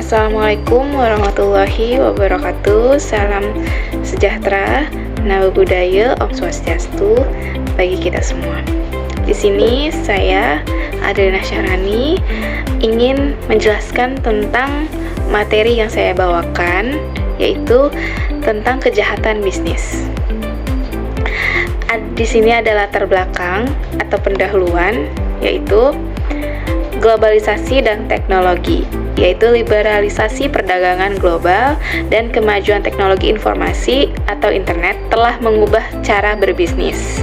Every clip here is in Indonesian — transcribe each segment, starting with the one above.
Assalamualaikum warahmatullahi wabarakatuh. Salam sejahtera, nama budaya, Om Swastiastu bagi kita semua. Di sini saya Adriana Syahrani ingin menjelaskan tentang materi yang saya bawakan, yaitu tentang kejahatan bisnis. Di sini ada latar belakang atau pendahuluan, yaitu globalisasi dan teknologi, yaitu liberalisasi perdagangan global dan kemajuan teknologi informasi atau internet telah mengubah cara berbisnis.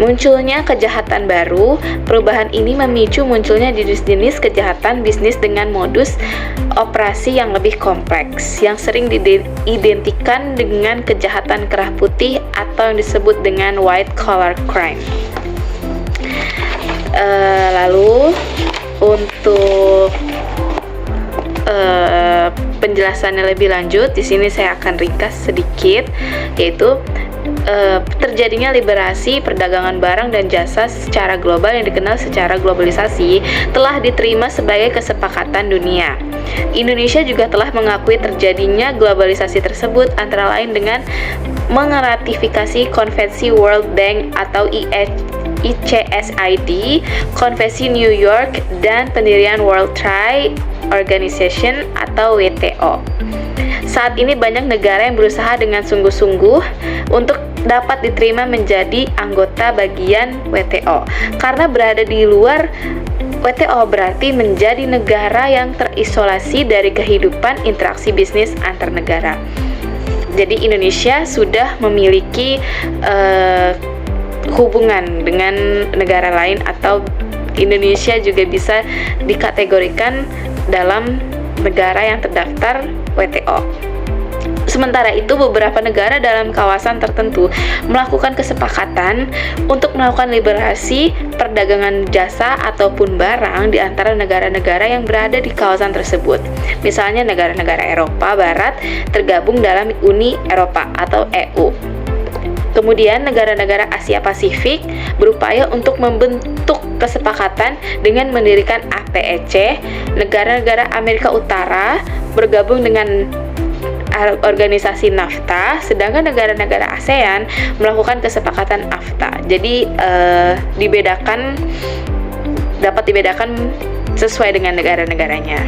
Munculnya kejahatan baru, perubahan ini memicu munculnya jenis-jenis kejahatan bisnis dengan modus operasi yang lebih kompleks, yang sering diidentikan dengan kejahatan kerah putih atau yang disebut dengan white collar crime. Lalu untuk penjelasannya lebih lanjut, di sini saya akan ringkas sedikit, yaitu terjadinya liberasi perdagangan barang dan jasa secara global yang dikenal secara globalisasi telah diterima sebagai kesepakatan dunia. Indonesia juga telah mengakui terjadinya globalisasi tersebut, antara lain dengan meratifikasi Konvensi World Bank atau ICSID, Konvensi New York, dan pendirian World Trade Organization atau WTO. Saat ini banyak negara yang berusaha dengan sungguh-sungguh untuk dapat diterima menjadi anggota bagian WTO. Karena berada di luar WTO berarti menjadi negara yang terisolasi dari kehidupan interaksi bisnis antar negara. Jadi Indonesia sudah memiliki hubungan dengan negara lain, atau Indonesia juga bisa dikategorikan dalam negara yang terdaftar WTO. Sementara itu, beberapa negara dalam kawasan tertentu melakukan kesepakatan untuk melakukan liberasi perdagangan jasa ataupun barang di antara negara-negara yang berada di kawasan tersebut. Misalnya negara-negara Eropa Barat tergabung dalam Uni Eropa atau EU. Kemudian negara-negara Asia Pasifik berupaya untuk membentuk kesepakatan dengan mendirikan APEC. Negara-negara Amerika Utara bergabung dengan organisasi NAFTA, sedangkan negara-negara ASEAN melakukan kesepakatan AFTA. Jadi dapat dibedakan sesuai dengan negara-negaranya.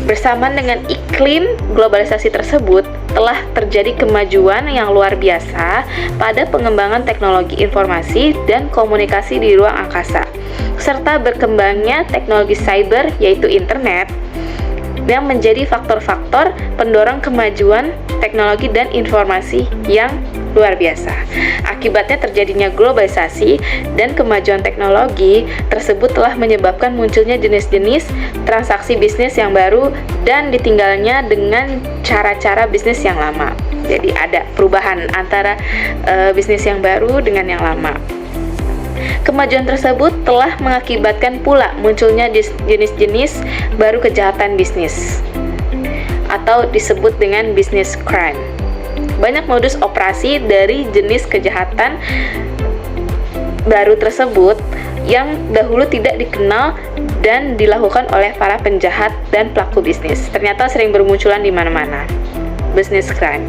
Bersamaan dengan iklim globalisasi tersebut, telah terjadi kemajuan yang luar biasa pada pengembangan teknologi informasi dan komunikasi di ruang angkasa, serta berkembangnya teknologi cyber, yaitu internet, yang menjadi faktor-faktor pendorong kemajuan teknologi dan informasi yang luar biasa. Akibatnya terjadinya globalisasi dan kemajuan teknologi tersebut telah menyebabkan munculnya jenis-jenis transaksi bisnis yang baru dan ditinggalnya dengan cara-cara bisnis yang lama. Jadi ada perubahan antara bisnis yang baru dengan yang lama. Kemajuan tersebut telah mengakibatkan pula munculnya jenis-jenis baru kejahatan bisnis atau disebut dengan business crime. Banyak modus operasi dari jenis kejahatan baru tersebut yang dahulu tidak dikenal dan dilakukan oleh para penjahat dan pelaku bisnis, ternyata sering bermunculan di mana-mana. Business crime.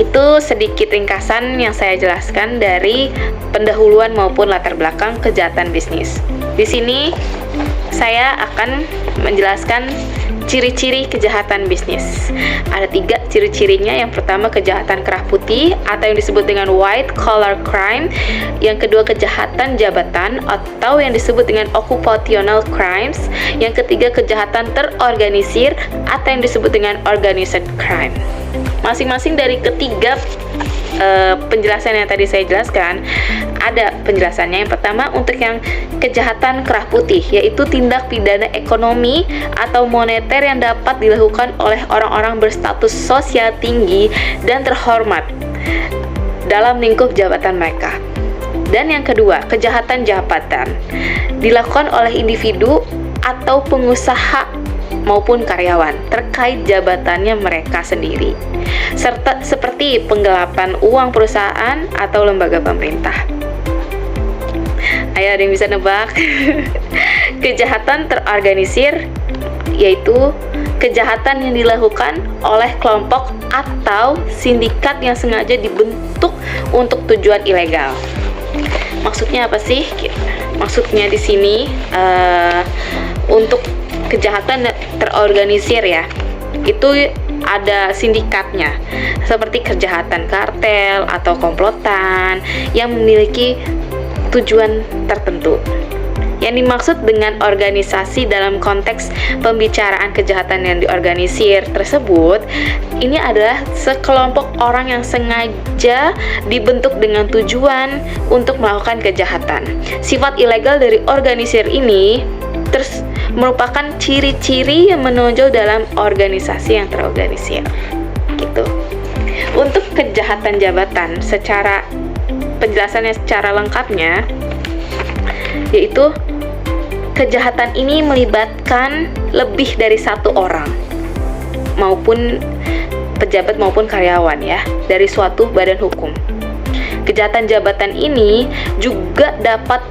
Itu sedikit ringkasan yang saya jelaskan dari pendahuluan maupun latar belakang kejahatan bisnis. Di sini saya akan menjelaskan ciri-ciri kejahatan bisnis. Ada 3 ciri-cirinya. Yang pertama, kejahatan kerah putih atau yang disebut dengan white collar crime. Yang kedua, kejahatan jabatan atau yang disebut dengan occupational crimes. Yang ketiga, kejahatan terorganisir atau yang disebut dengan organized crime. Masing-masing dari ketiga penjelasan yang tadi saya jelaskan ada penjelasannya. Yang pertama, untuk yang kejahatan kerah putih, yaitu tindak pidana ekonomi atau moneter yang dapat dilakukan oleh orang-orang berstatus sosial tinggi dan terhormat dalam lingkup jabatan mereka. Dan yang kedua, kejahatan jabatan dilakukan oleh individu atau pengusaha maupun karyawan terkait jabatannya mereka sendiri, serta seperti penggelapan uang perusahaan atau lembaga pemerintah. Ayo, ada yang bisa nebak? Kejahatan terorganisir yaitu kejahatan yang dilakukan oleh kelompok atau sindikat yang sengaja dibentuk untuk tujuan ilegal. Maksudnya apa sih? Maksudnya di sini untuk kejahatan terorganisir ya, itu ada sindikatnya, seperti kejahatan kartel atau komplotan yang memiliki tujuan tertentu. Yang dimaksud dengan organisasi dalam konteks pembicaraan kejahatan yang diorganisir tersebut, ini adalah sekelompok orang yang sengaja dibentuk dengan tujuan untuk melakukan kejahatan. Sifat ilegal dari organisir ini merupakan ciri-ciri yang menonjol dalam organisasi yang terorganisir. Gitu. Untuk kejahatan jabatan, penjelasannya secara lengkapnya, yaitu kejahatan ini melibatkan lebih dari satu orang, maupun pejabat maupun karyawan ya, dari suatu badan hukum. Kejahatan jabatan ini juga dapat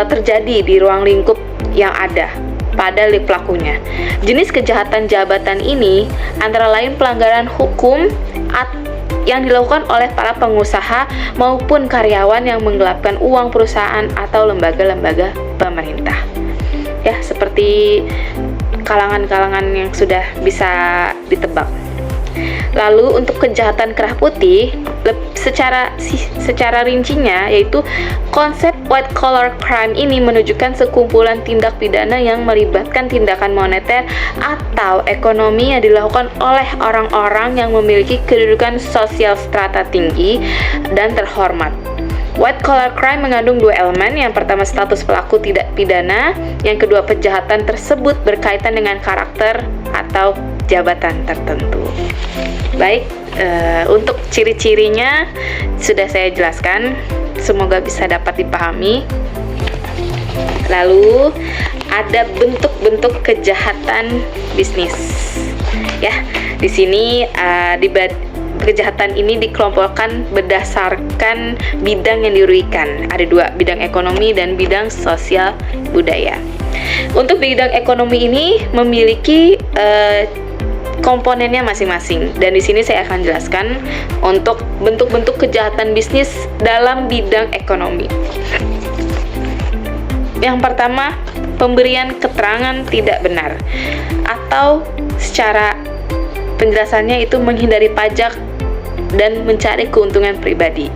terjadi di ruang lingkup yang ada pada pelakunya. Jenis kejahatan jabatan ini antara lain pelanggaran hukum yang dilakukan oleh para pengusaha maupun karyawan yang menggelapkan uang perusahaan atau lembaga-lembaga pemerintah. Ya, seperti kalangan-kalangan yang sudah bisa ditebak. Lalu untuk kejahatan kerah putih, secara rincinya, yaitu konsep white collar crime ini menunjukkan sekumpulan tindak pidana yang melibatkan tindakan moneter atau ekonomi yang dilakukan oleh orang-orang yang memiliki kedudukan sosial strata tinggi dan terhormat. White collar crime mengandung dua elemen. Yang pertama, status pelaku tidak pidana. Yang kedua, kejahatan tersebut berkaitan dengan karakter atau jabatan tertentu. Baik, untuk ciri-cirinya sudah saya jelaskan. Semoga bisa dapat dipahami. Lalu ada bentuk-bentuk kejahatan bisnis. Ya, di sini kejahatan ini dikelompokkan berdasarkan bidang yang dirugikan. Ada dua, bidang ekonomi dan bidang sosial budaya. Untuk bidang ekonomi ini memiliki komponennya masing-masing, dan di sini saya akan jelaskan untuk bentuk-bentuk kejahatan bisnis dalam bidang ekonomi. Yang pertama, pemberian keterangan tidak benar, atau secara penjelasannya itu menghindari pajak dan mencari keuntungan pribadi.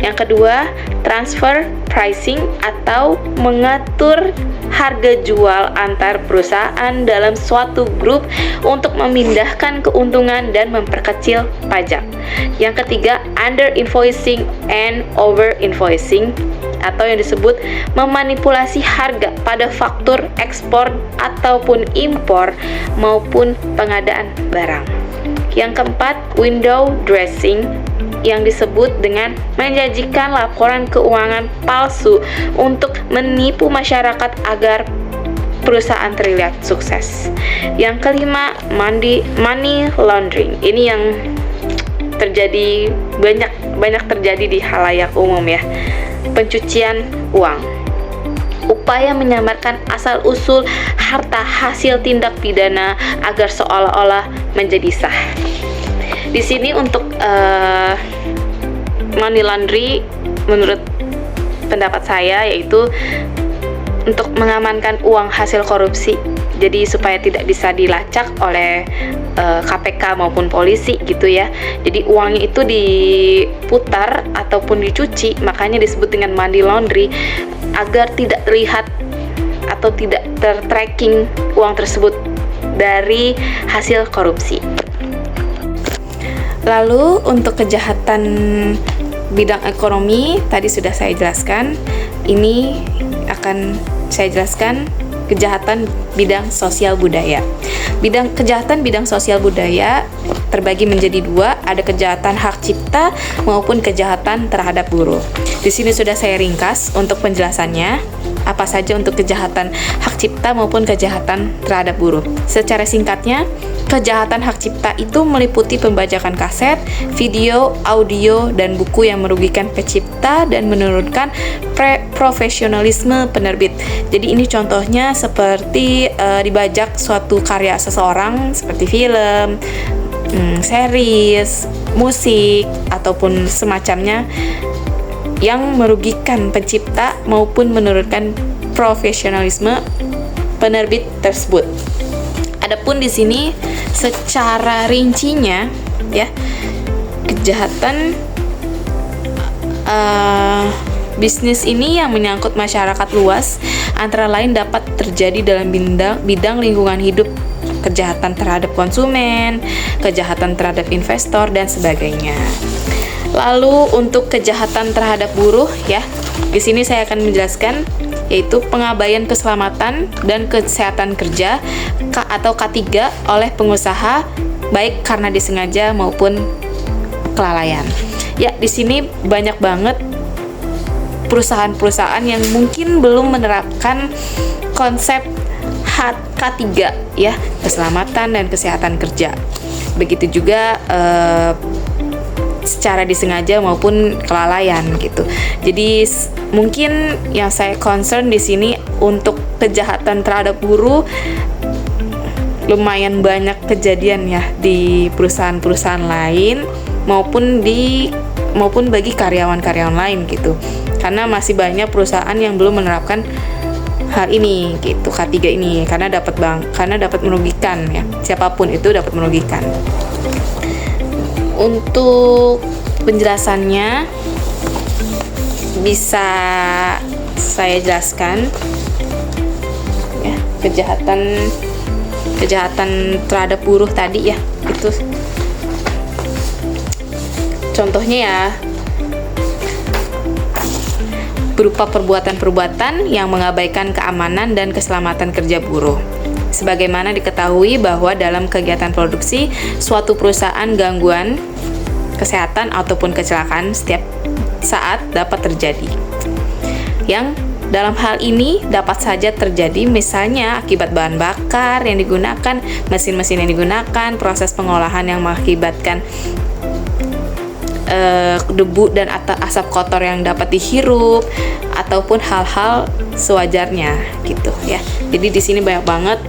Yang kedua, transfer pricing atau mengatur harga jual antar perusahaan dalam suatu grup untuk memindahkan keuntungan dan memperkecil pajak. Yang ketiga, under invoicing and over invoicing atau yang disebut memanipulasi harga pada faktur ekspor ataupun impor maupun pengadaan barang. Yang keempat, window dressing yang disebut dengan menjanjikan laporan keuangan palsu untuk menipu masyarakat agar perusahaan terlihat sukses. Yang kelima, money laundering. Ini yang terjadi banyak terjadi di khalayak umum ya. Pencucian uang. Upaya menyamarkan asal-usul harta hasil tindak pidana agar seolah-olah menjadi sah. Di sini untuk money laundry, menurut pendapat saya, yaitu untuk mengamankan uang hasil korupsi, jadi supaya tidak bisa dilacak oleh KPK maupun polisi gitu ya. Jadi uangnya itu diputar ataupun dicuci, makanya disebut dengan money laundry, agar tidak terlihat atau tidak tertracking uang tersebut dari hasil korupsi. Lalu untuk kejahatan bidang ekonomi tadi sudah saya jelaskan. Ini akan saya jelaskan kejahatan bidang sosial budaya. Kejahatan bidang sosial budaya terbagi menjadi dua, ada kejahatan hak cipta maupun kejahatan terhadap buruh. Di sini sudah saya ringkas untuk penjelasannya, apa saja untuk kejahatan hak cipta maupun kejahatan terhadap buruh. Secara singkatnya, Kejahatan hak cipta itu meliputi pembajakan kaset, video, audio, dan buku yang merugikan pencipta dan menurunkan profesionalisme penerbit. Jadi ini contohnya seperti dibajak suatu karya seseorang seperti film, series, musik, ataupun semacamnya yang merugikan pencipta maupun menurunkan profesionalisme penerbit tersebut. Adapun di sini secara rincinya ya, kejahatan bisnis ini yang menyangkut masyarakat luas antara lain dapat terjadi dalam bidang lingkungan hidup, kejahatan terhadap konsumen, kejahatan terhadap investor, dan sebagainya. Lalu untuk kejahatan terhadap buruh ya, di sini saya akan menjelaskan yaitu pengabaian keselamatan dan kesehatan kerja atau K3 oleh pengusaha baik karena disengaja maupun kelalaian. Ya, di sini banyak banget perusahaan-perusahaan yang mungkin belum menerapkan konsep K3 ya, keselamatan dan kesehatan kerja. Begitu juga secara disengaja maupun kelalaian gitu. Jadi mungkin yang saya concern di sini untuk kejahatan terhadap buruh lumayan banyak kejadian ya di perusahaan-perusahaan lain maupun bagi karyawan-karyawan lain gitu. Karena masih banyak perusahaan yang belum menerapkan hal ini gitu, K3 ini, karena dapat merugikan ya. Siapapun itu dapat merugikan. Untuk penjelasannya bisa saya jelaskan ya, kejahatan terhadap buruh tadi ya, itu contohnya ya berupa perbuatan-perbuatan yang mengabaikan keamanan dan keselamatan kerja buruh. Sebagaimana diketahui bahwa dalam kegiatan produksi suatu perusahaan, gangguan kesehatan ataupun kecelakaan setiap saat dapat terjadi. Yang dalam hal ini dapat saja terjadi misalnya akibat bahan bakar yang digunakan, mesin-mesin yang digunakan, proses pengolahan yang mengakibatkan debu dan asap kotor yang dapat dihirup, ataupun hal-hal sewajarnya gitu ya. Jadi di sini banyak banget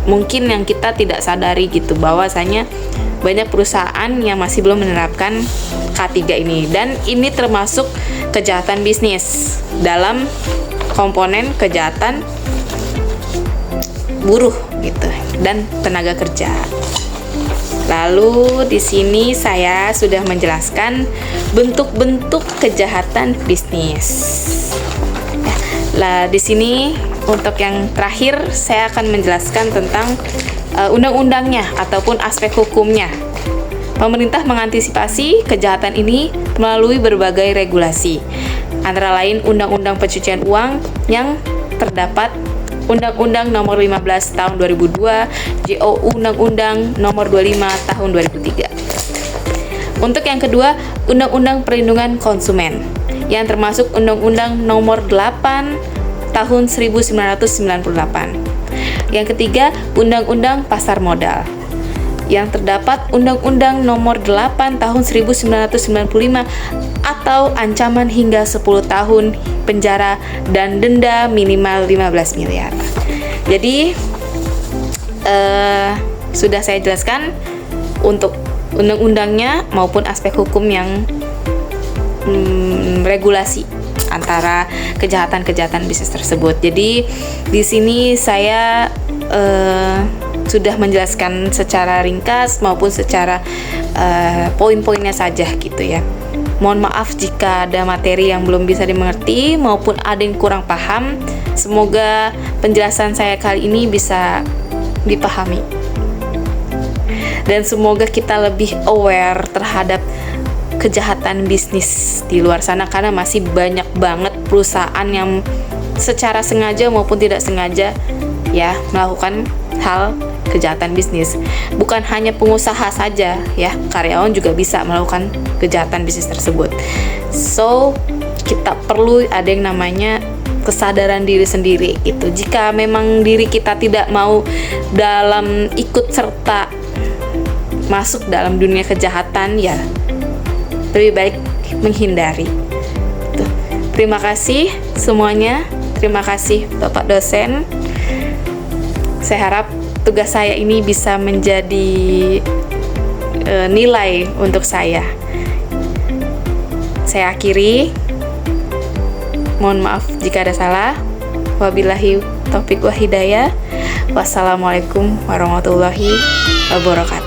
mungkin yang kita tidak sadari gitu, bahwasanya banyak perusahaan yang masih belum menerapkan K3 ini, dan ini termasuk kejahatan bisnis dalam komponen kejahatan buruh gitu dan tenaga kerja. Lalu di sini saya sudah menjelaskan bentuk-bentuk kejahatan bisnis. Lah di sini untuk yang terakhir saya akan menjelaskan tentang undang-undangnya ataupun aspek hukumnya. Pemerintah mengantisipasi kejahatan ini melalui berbagai regulasi, antara lain Undang-Undang Pencucian Uang yang terdapat Undang-Undang Nomor 15 Tahun 2002, JOU Undang-Undang Nomor 25 Tahun 2003. Untuk yang kedua, Undang-Undang Perlindungan Konsumen yang termasuk Undang-Undang Nomor 8 Tahun 1998. Yang ketiga, Undang-Undang Pasar Modal yang terdapat Undang-Undang Nomor 8 Tahun 1995 atau ancaman hingga 10 tahun penjara dan denda minimal 15 miliar. Jadi sudah saya jelaskan untuk undang-undangnya maupun aspek hukum yang regulasi antara kejahatan-kejahatan bisnis tersebut. Jadi di sini saya sudah menjelaskan secara ringkas maupun secara poin-poinnya saja gitu ya. Mohon maaf jika ada materi yang belum bisa dimengerti maupun ada yang kurang paham. Semoga penjelasan saya kali ini bisa dipahami. Dan semoga kita lebih aware terhadap kejahatan bisnis di luar sana, karena masih banyak banget perusahaan yang secara sengaja maupun tidak sengaja ya melakukan hal kejahatan bisnis. Bukan hanya pengusaha saja ya, karyawan juga bisa melakukan kejahatan bisnis tersebut. So, kita perlu ada yang namanya kesadaran diri sendiri gitu. Jika memang diri kita tidak mau dalam ikut serta masuk dalam dunia kejahatan, ya lebih baik menghindari. Tuh. Terima kasih semuanya. Terima kasih Bapak dosen. Saya harap tugas saya ini bisa menjadi nilai untuk saya. Saya akhiri. Mohon maaf jika ada salah. Wabillahi taufiq wa hidayah. Wassalamualaikum warahmatullahi wabarakatuh.